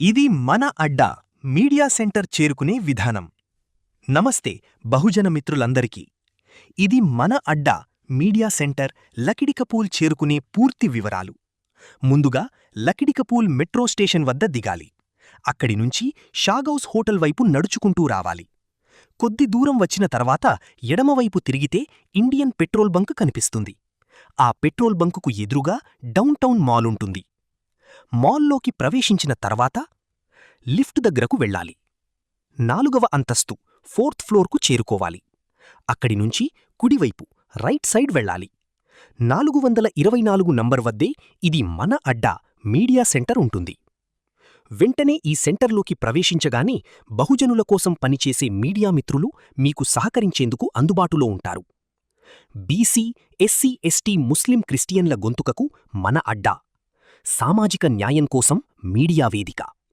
ఇది మన అడ్డా media centre చేరుకునే విధానం. నమస్తే బహుజన మిత్రులందరికీ. ఇది మన అడ్డా మీడియా సెంటర్ లకిడికపూల్ చేరుకునే పూర్తి వివరాలు. ముందుగా లకిడికపూల్ మెట్రో స్టేషన్ వద్ద దిగాలి. అక్కడి నుంచి షాగౌస్ హోటల్ వైపు నడుచుకుంటూ రావాలి. కొద్ది దూరం వచ్చిన తర్వాత ఎడమవైపు తిరిగితే ఇండియన్ పెట్రోల్ బంక్ కనిపిస్తుంది. ఆ పెట్రోల్ బంకుకు ఎదురుగా డౌన్టౌన్ మాల్ ఉంటుంది. మాల్లోకి ప్రవేశించిన తర్వాత లిఫ్ట్ దగ్గరకు వెళ్ళాలి. 4వ అంతస్తు 4th ఫ్లోర్కు చేరుకోవాలి. అక్కడి నుంచి కుడివైపు రైట్ సైడ్ వెళ్ళాలి. 424 నంబర్ వద్దే ఇది మన అడ్డా మీడియా సెంటర్ ఉంటుంది. వెంటనే ఈ సెంటర్లోకి ప్రవేశించగానే బహుజనుల కోసం పనిచేసే మీడియా మిత్రులు మీకు సహకరించేందుకు అందుబాటులో ఉంటారు. బీసీ, ఎస్సీ, ఎస్టీ, ముస్లిం, క్రిస్టియన్ల గొంతుకకు మన అడ్డా. సామాజిక న్యాయం కోసం మీడియా వేదిక.